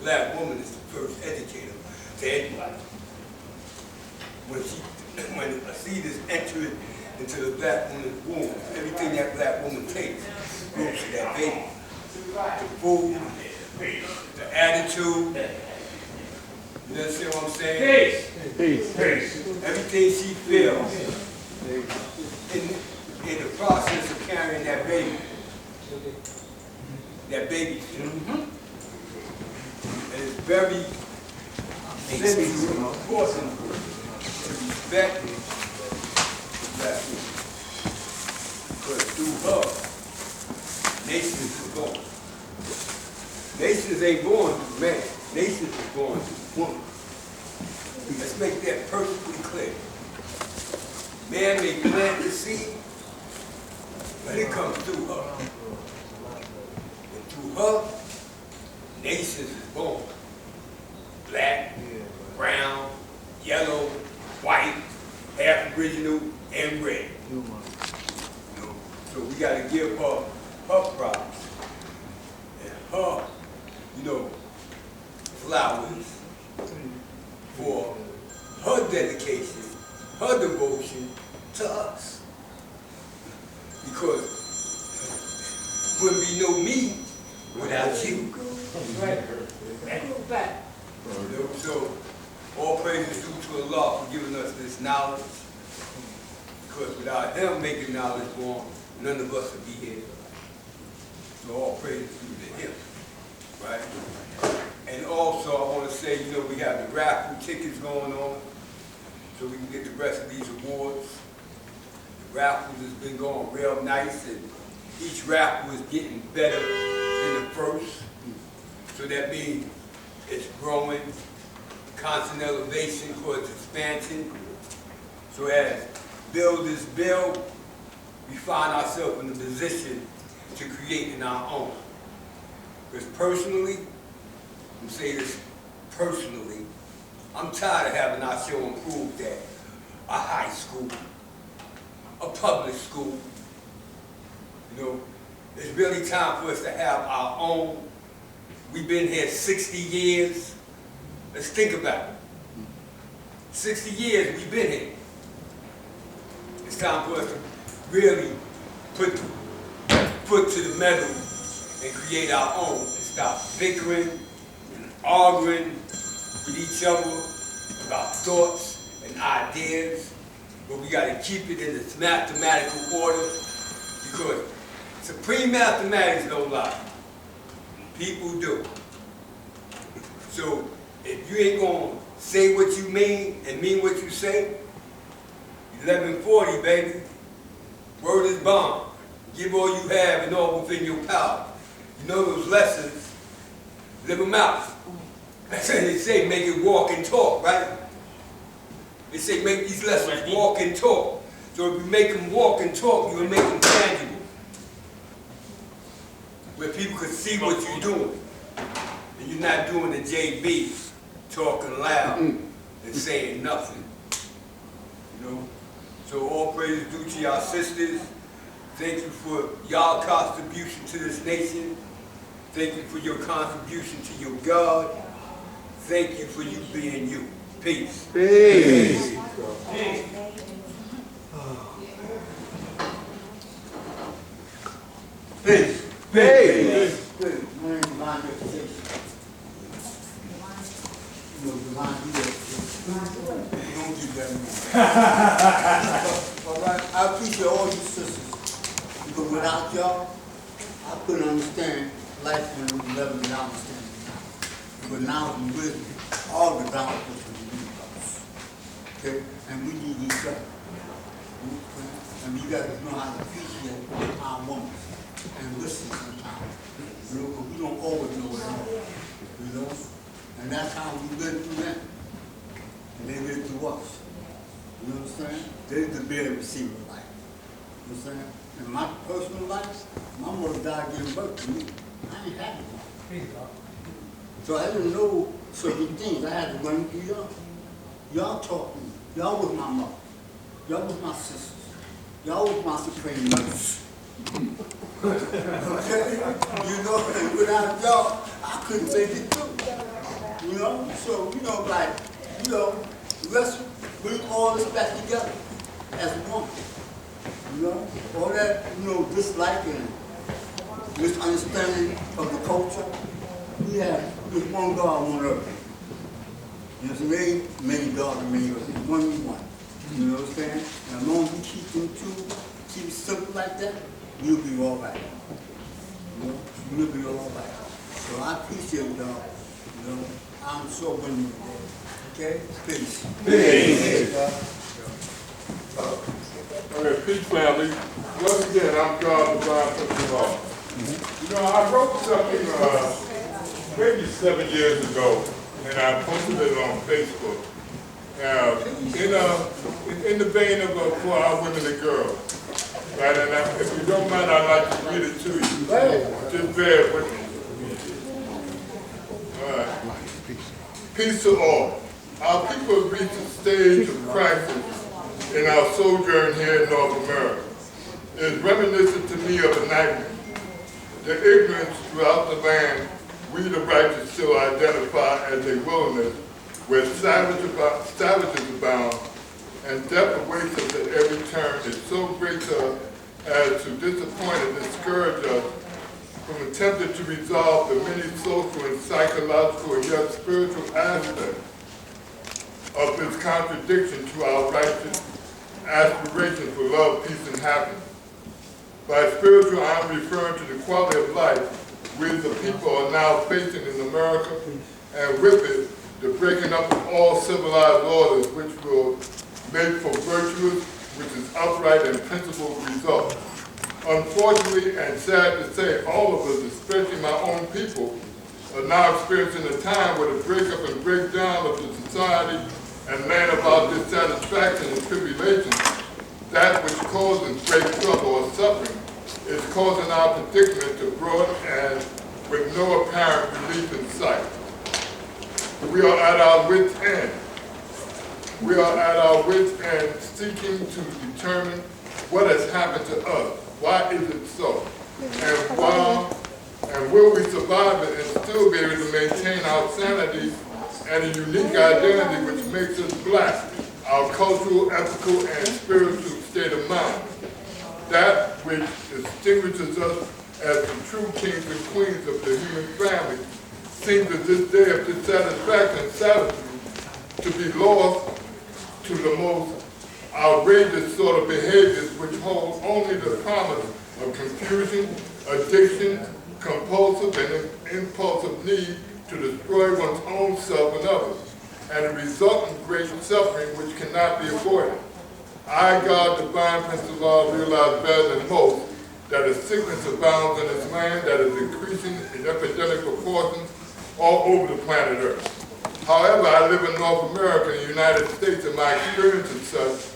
black woman is the first educator to anybody. When a seed is entered into the black woman's womb, everything that black woman takes goes to that baby. The food, the attitude, you understand what I'm saying? Peace. Everything she feels in the process of carrying that baby. That baby. And it's very important to respect that woman. Because through her, nations are born. Nations ain't born through man. Nations are born through woman. Let's make that perfectly clear. Man may plant the seed, but it comes through her. And through her, nations is born. Black, brown, yellow, white, half Aboriginal, and red. You know, so we got to give her props and her, flowers for her dedication, her devotion to us. Because wouldn't be no me without you. So all praise is due to Allah for giving us this knowledge. Because without Him making knowledge born, none of us would be here. So all praise is due to Him, right? And also I want to say, we have the raffle tickets going on, so we can get the rest of these awards. The raffles has been going real nice, and each raffle is getting better than the first. So that means it's growing, constant elevation towards expansion. So as builders build, we find ourselves in a position to create in our own. Because personally, I'm saying this personally, I'm tired of having our show improved at a high school, a public school. It's really time for us to have our own. We've been here 60 years. Let's think about it. 60 years we've been here. It's time for us to really put the foot to the metal and create our own and stop bickering and arguing with each other about thoughts and ideas. But we got to keep it in its mathematical order, because supreme mathematics don't lie. People do. So if you ain't going to say what you mean and mean what you say, 1140, baby. Word is bond. Give all you have and all within your power. You know those lessons, live them out. That's what they say, make it walk and talk, right? They say make these lessons walk and talk. So if you make them walk and talk, you will make them tangible. Where people can see what you're doing. And you're not doing the JB, talking loud and saying nothing. So all praise is due to y'all sisters. Thank you for y'all contribution to this nation. Thank you for your contribution to your God. Thank you for you being you. Peace. Peace. Peace. Peace. Peace. All right, I appreciate all you sisters, because without y'all, I couldn't understand life when we were living without understanding now. But now we really, all the downforce we need us. Okay, and we need each other. And we got to know how to appreciate our women and listen sometimes. Because we don't always know it all. And that's how we live through them. And they live through us. You understand? They're the better receiver of life. You understand? In my personal life, my mother died giving birth to me. I ain't had it. So I didn't know certain things. I had to run through y'all. Y'all taught me. Y'all was my mother. Y'all was my sisters. Y'all was my supreme nurse. Okay? And without y'all, I couldn't make it through. You know, so, like, let's bring all this back together as one. You know, all that, dislike and misunderstanding of the culture. We have this one God, one earth. There's many gods and many earths. It's one we want. You know what I'm saying? And as long as we keep them keep it simple like that, we'll be all right. We'll be all right. So I appreciate y'all. I'm sure when you okay? Peace. Peace. Okay, peace family. Once again, I'm God, the Divine Principal. I wrote something maybe 7 years ago, and I posted it on Facebook. In the vein of for our women and girls. Right, and if you don't mind, I'd like to read it to you. Just bear with me. Peace to all. Our people have reached a stage of crisis in our sojourn here in North America. It is reminiscent to me of a nightmare. The ignorance throughout the land we the righteous still identify as a wilderness where savages abound, and death awaits us at every turn is so great to us as to disappoint and discourage us from attempting to resolve the many social and psychological and yet spiritual aspects of this contradiction to our righteous aspiration for love, peace, and happiness. By spiritual, I'm referring to the quality of life we the people are now facing in America, and with it, the breaking up of all civilized orders which will make for virtuous, which is upright and principled results. Unfortunately, and sad to say, all of us, especially my own people, are now experiencing a time where the breakup and breakdown of the society and land about dissatisfaction and tribulation, that which causes great trouble or suffering, is causing our predicament to broaden and with no apparent relief in sight. We are at our wit's end. We are at our wit's end seeking to determine what has happened to us. Why is it so? And will we survive it and still be able to maintain our sanity and a unique identity which makes us black, our cultural, ethical, and spiritual state of mind? That which distinguishes us as the true kings and queens of the human family seems at this day of dissatisfaction and savagery to be lost to the most outrageous sort of behaviors which hold only the promise of confusion, addiction, compulsive and impulsive need to destroy one's own self and others, and the resultant great suffering which cannot be avoided. I, God, divine Prince of Law, realize better than most that a sickness abounds in this land that is increasing in epidemic proportions all over the planet Earth. However, I live in North America in the United States, and my experience as such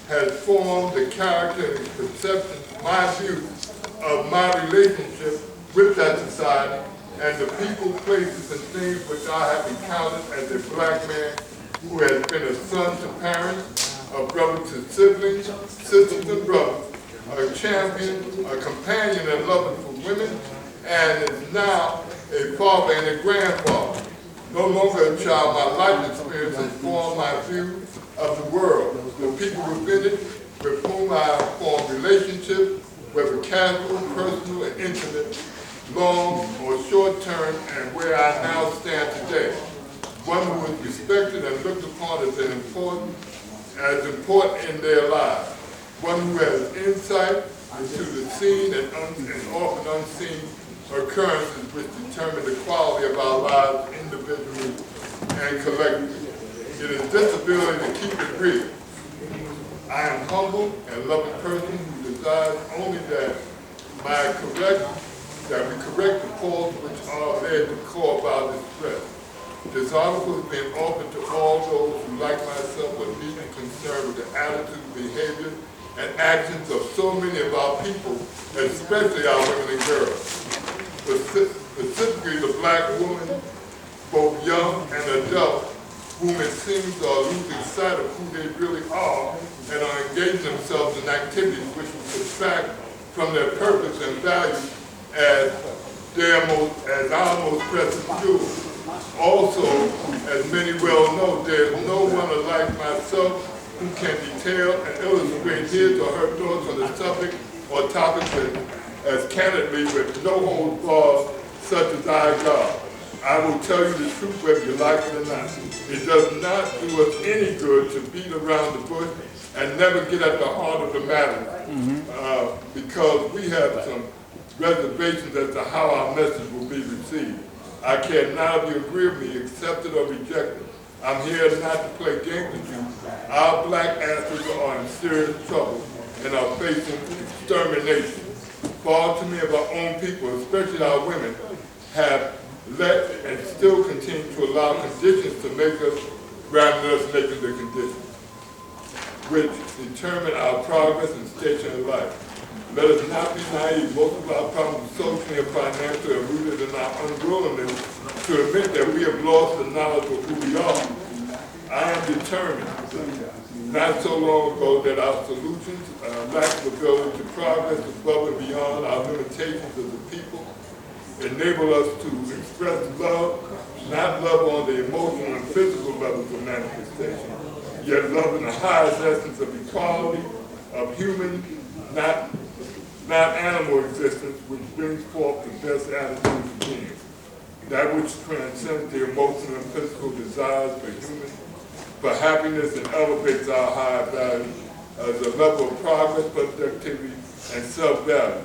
has formed the character and perception, my view of my relationship with that society and the people, places, and things which I have encountered as a black man who has been a son to parents, a brother to siblings, sisters and brothers, a champion, a companion and lover for women, and is now a father and a grandfather. No longer a child, my life experience has formed my view of the world, the people within it, with whom I have formed relationships, whether casual, personal, and intimate, long or short term, and where I now stand today. One who is respected and looked upon as important in their lives. One who has insight into the seen and often unseen occurrences which determine the quality of our lives individually and collectively. It is this ability to keep it real. I am humble and loving person who desires only that we correct the faults which are led to cause our distress. This article is being offered to all those who, like myself, are deeply concerned with the attitudes, behavior, and actions of so many of our people, especially our women and girls. Specifically the black woman, both young and adult, whom it seems are losing sight of who they really are and are engaging themselves in activities which will subtract from their purpose and value as our most precious jewels. Also, as many well know, there is no one alike myself who can detail and illustrate his or her thoughts on the subject or topics as candidly with no holds barred, such as I God. I will tell you the truth whether you like it or not. It does not do us any good to beat around the bush and never get at the heart of the matter, because we have some reservations as to how our message will be received. I care not if you agree with me, accept it or reject it. I'm here not to play games with you. Our black ancestors are in serious trouble and are facing extermination. Far too many of our own people, especially our women, have let and still continue to allow conditions to make us rather than us making the conditions, which determine our progress and station in life. Let us not be naive. Most of our problems socially and financially are rooted in our unwillingness to admit that we have lost the knowledge of who we are. I am determined, not so long ago, that our solutions, lack of ability to progress above and beyond our limitations as a people, enable us to express love, not love on the emotional and physical levels of manifestation, yet love in the highest essence of equality, of human, not animal existence, which brings forth the best attitudes of being. That which transcends the emotional and physical desires for happiness and elevates our high value as a level of progress, productivity, and self-value.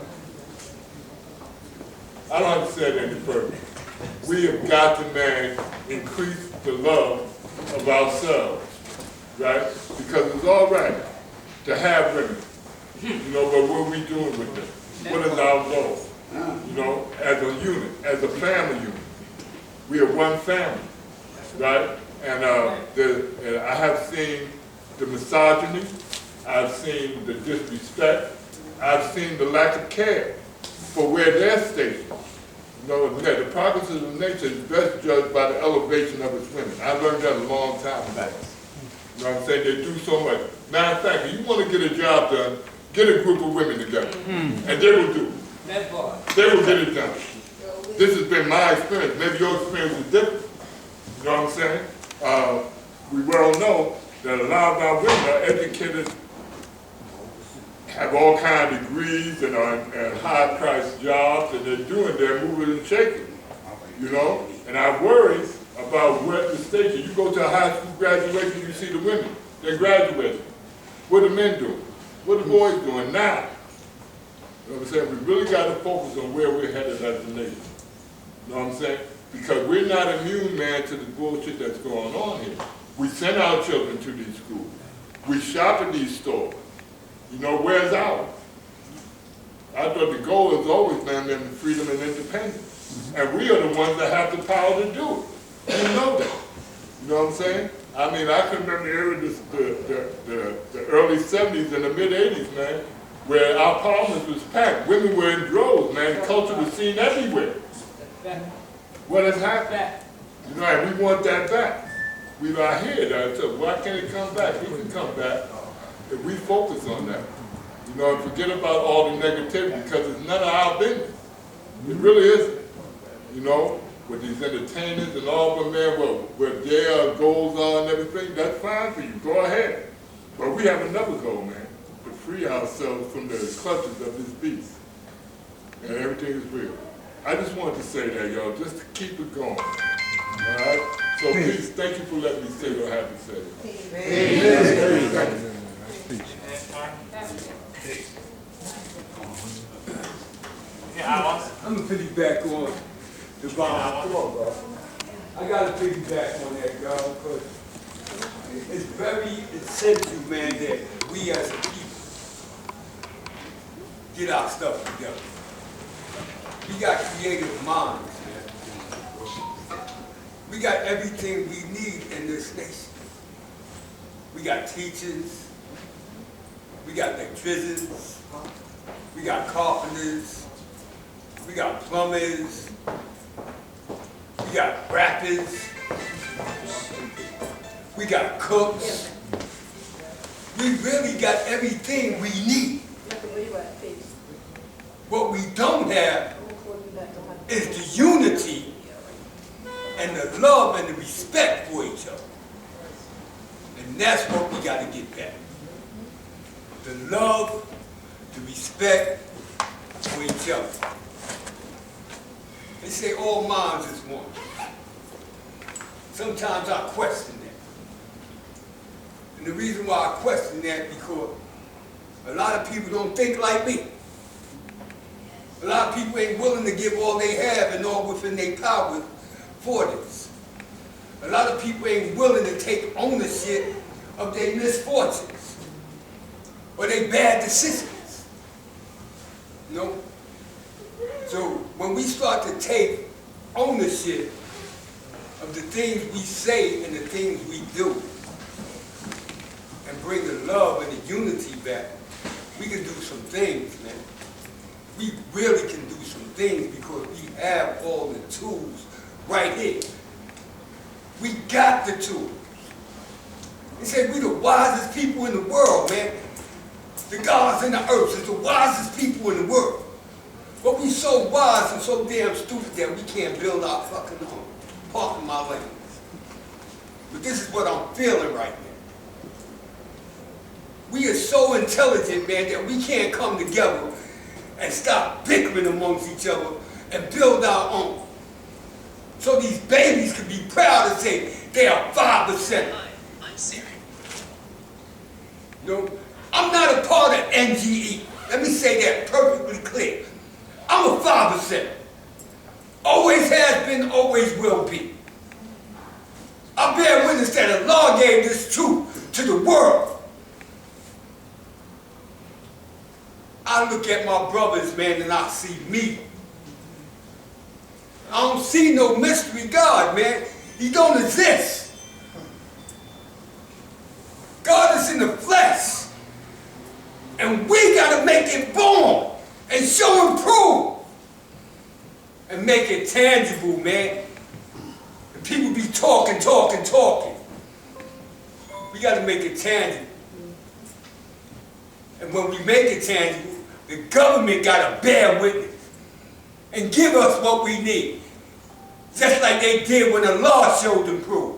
I don't have to say it any further. We have got to, man, increase the love of ourselves, right? Because it's all right to have women, but what are we doing with them? What is our goal? As a unit, as a family unit. We are one family, right? And I have seen the misogyny, I've seen the disrespect, I've seen the lack of care for where they're stationed. The progress of nature is best judged by the elevation of its women. I learned that a long time back. You know what I'm saying? They do so much. Matter of fact, if you want to get a job done, get a group of women together, and they will do it. They will get it done. This has been my experience. Maybe your experience is different. You know what I'm saying? We well know that a lot of our women are educated, have all kinds of degrees, and are in high-priced jobs, and they're moving and shaking, And I worry about what the station. You go to a high school graduation, you see the women, they're graduating. What are the men doing? What are the boys doing now? You know what I'm saying? We really got to focus on where we're headed as a nation. You know what I'm saying? Because we're not immune, man, to the bullshit that's going on here. We send our children to these schools. We shop at these stores. Where's ours? I thought the goal is always, man, freedom and independence. And we are the ones that have the power to do it. You know that. You know what I'm saying? I mean, I can remember the era, the early 70s and the mid 80s, man, where our parliaments was packed. Women were in droves, man. Culture was seen everywhere. What has happened? And we want that back. We are here. So why can't it come back? We can come back if we focus on that. And forget about all the negativity, because it's none of our business. It really isn't. With these entertainers and all the man, where their goals are and everything, that's fine for you. Go ahead. But we have another goal, man, to free ourselves from the clutches of this beast. And everything is real. I just wanted to say that, y'all, just to keep it going. All right? So please, thank you for letting me say what I have to say. I'm going to piggyback on the bottom. I got to piggyback on that, y'all, because it's very essential, man, that we as a people get our stuff together. We got creative minds, man. We got everything we need in this nation. We got teachers, we got electricians, we got carpenters, we got plumbers, we got rappers, we got cooks. We really got everything we need. What we don't have is the unity and the love and the respect for each other. And that's what we got to get back. The love, the respect for each other. They say all minds is one. Sometimes I question that. And the reason why I question that because a lot of people don't think like me. A lot of people ain't willing to give all they have and all within their power for this. A lot of people ain't willing to take ownership of their misfortunes or their bad decisions. You know? So when we start to take ownership of the things we say and the things we do and bring the love and the unity back, we can do some things, man. We really can do some things because we have all the tools right here. We got the tools. They say we the wisest people in the world, man. The gods and the earth is the wisest people in the world. But we so wise and so damn stupid that we can't build our fucking home, parking my lanes. But this is what I'm feeling right now. We are so intelligent, man, that we can't come together and stop bickering amongst each other and build our own. So these babies can be proud to say they are 5%. I'm Siri. You know, I'm not a part of NGE. Let me say that perfectly clear. I'm a 5%. Always has been, always will be. I bear witness that Allah gave this truth to the world. I look at my brothers, man, and I see me. I don't see no mystery God, man. He don't exist. God is in the flesh. And we got to make it born and show and prove. And make it tangible, man. And people be talking. We got to make it tangible. And when we make it tangible, the government got to bear witness and give us what we need. Just like they did when the law showed them proof.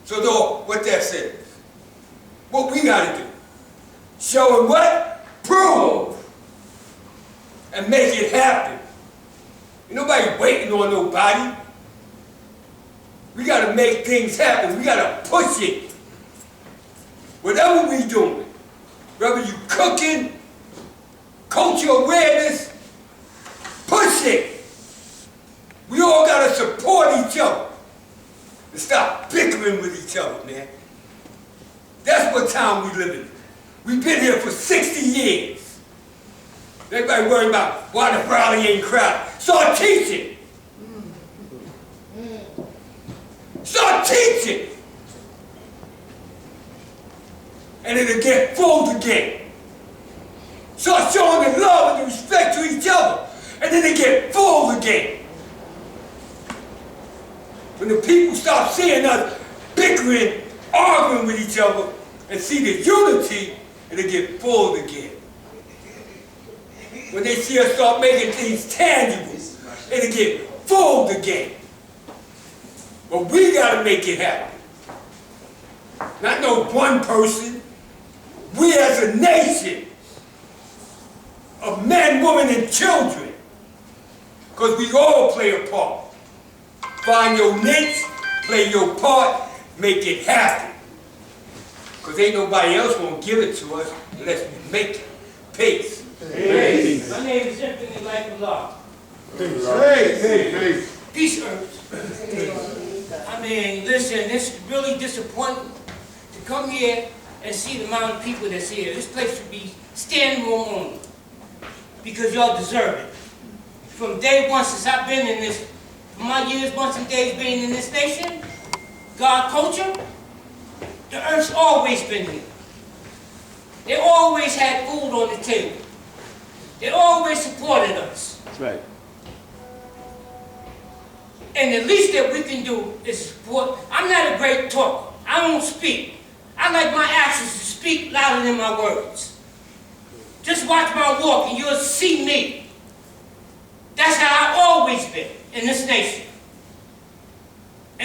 So though, what that says, what we got to do, show them what? Prove. And make it happen. Ain't nobody waiting on nobody. We got to make things happen. We got to push it. Whatever we doing, whether you cooking, culture awareness, push it. We all got to support each other and stop bickering with each other, man. That's what time we live in. We've been here for 60 years. Everybody worried about why the rally ain't crowded. Start teaching. Start teaching. And it'll get full again. Start showing the love and the respect to each other. And then it get full again. When the people stop seeing us bickering, arguing with each other, and see the unity, it'll get full again. When they see us start making things tangible, it'll get full again. But we gotta make it happen. Not no one person. We as a nation of men, women, and children. Because we all play a part. Find your niche, play your part, make it happen. Because ain't nobody else gonna give it to us unless we make it. Peace. Peace. My name is Infinite Life of Love. Peace. Peace, Earth. I mean, listen, it's really disappointing to come here and see the amount of people that's here. This place should be standing room only. Because y'all deserve it. From day one since I've been in this, my years, months, and days being in this nation, God culture, the earth's always been here. They always had food on the table. They always supported us. That's right. And the least that we can do is support. I'm not a great talker. I don't speak. I like my actions to speak louder than my words. Just watch my walk and you'll see me. That's how I've always been in this nation.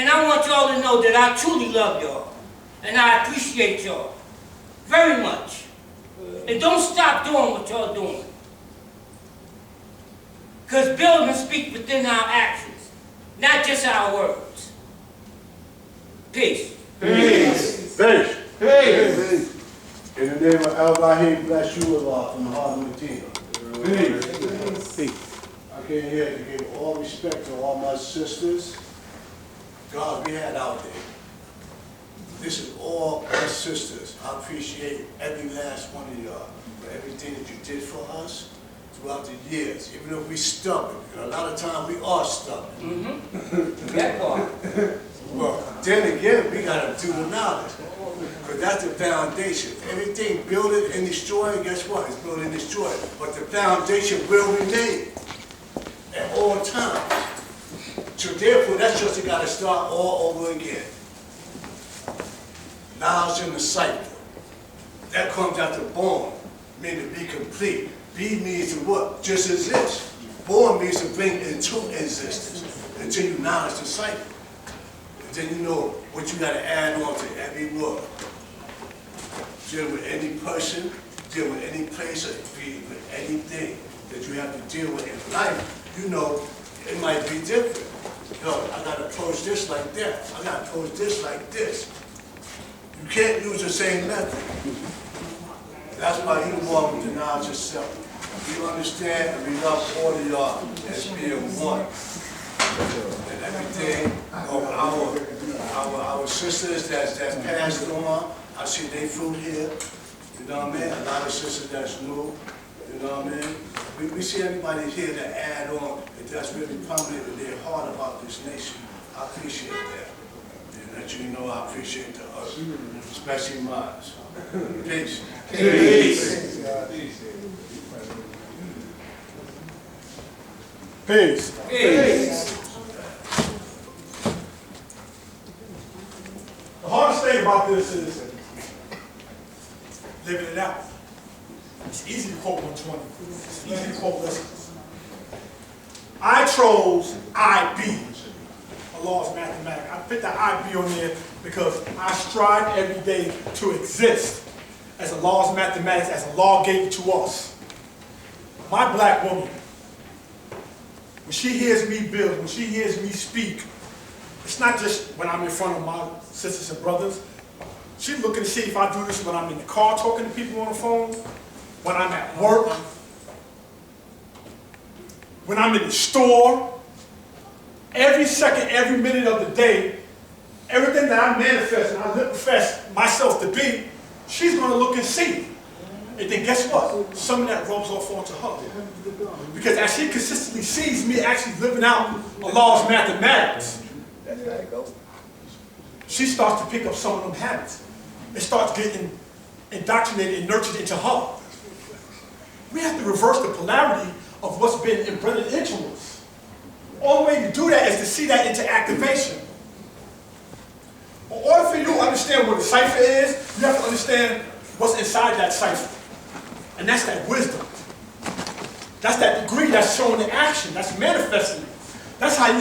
And I want y'all to know that I truly love y'all. And I appreciate y'all very much. And don't stop doing what y'all doing. Because buildings speak within our actions, not just our words. Peace. Peace. Peace. Peace. In the name of Elohim, bless you, Allah, from the heart of Medina. Peace. I came here to give all respect to all my sisters. God, we had out there. This is all my sisters. I appreciate every last one of y'all for everything that you did for us throughout the years. Even if we stubborn, and a lot of times we are stubborn. That part. Well, then again, we gotta do the knowledge. Because that's the foundation. Everything build it and destroy it, guess what? It's built and destroyed. But the foundation will remain at all times. So therefore, that's just gotta start all over again. Knowledge in the cycle. That comes after born, meaning to be complete. Be means to what? Just exist. Born means to bring into existence. Until you knowledge the cycle. Then you know what you got to add on to every word. Deal with any person, deal with any place, or deal with anything that you have to deal with in life. You know, it might be different. Yo, I got to approach this like that. I got to approach this like this. You can't use the same method. That's why you walk with the knowledge yourself. You understand and we love all of y'all as being one. And everything, our sisters that's passed on, I see they fruit here, you know what I mean? A lot of sisters that's new, you know what I mean? We see everybody here that add on, that's really prominent in their heart about this nation. I appreciate that. And that you know I appreciate the others, especially mine. Peace. Peace. Peace. Peace. The hardest thing about this is living it out. It's easy to quote 120. It's easy to quote lessons. I chose IB, a law of mathematics. I put the IB on there because I strive every day to exist as a law of mathematics, as a law gave it to us. My black woman, when she hears me build, when she hears me speak, it's not just when I'm in front of my sisters and brothers. She's looking to see if I do this when I'm in the car talking to people on the phone, when I'm at work, when I'm in the store. Every second, every minute of the day, everything that I manifest and I manifest myself to be, she's going to look and see. And then guess what? Some of that rubs off onto her. Because as she consistently sees me actually living out a law of mathematics, she starts to pick up some of them habits. It starts getting indoctrinated and nurtured into her. We have to reverse the polarity of what's been embedded into us. All the way to do that is to see that into activation. In order for you to understand what a cipher is, you have to understand what's inside that cipher. And that's that wisdom. That's that degree that's showing in action, that's manifesting. That's how you